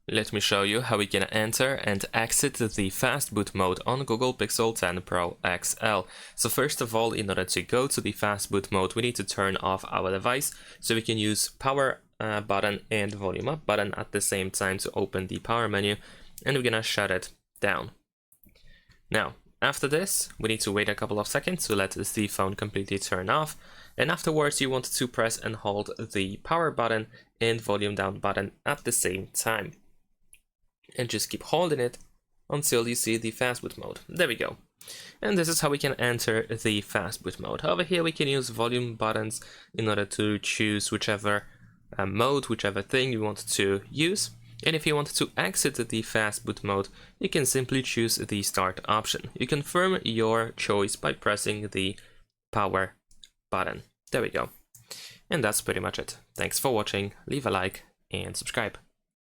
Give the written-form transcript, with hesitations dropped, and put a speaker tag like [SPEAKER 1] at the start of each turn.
[SPEAKER 1] Let me show you how we can enter and exit the Fastboot mode on Google Pixel 10 Pro XL. So first of all, in order to go to the Fastboot mode, we need to turn off our device so we can use power button and volume up button at the same time to open the power menu, and we're gonna shut it down. Now, after this, we need to wait a couple of seconds to let the phone completely turn off, and afterwards you want to press and hold the power button and volume down button at the same time. And just keep holding it until you see the Fastboot mode. There we go. And this is how we can enter the Fastboot mode. Over here we can use volume buttons in order to choose whichever mode, whichever thing you want to use. And if you want to exit the Fastboot mode, you can simply choose the start option. You confirm your choice by pressing the power button. There we go. And that's pretty much it. Thanks for watching, leave a like and subscribe.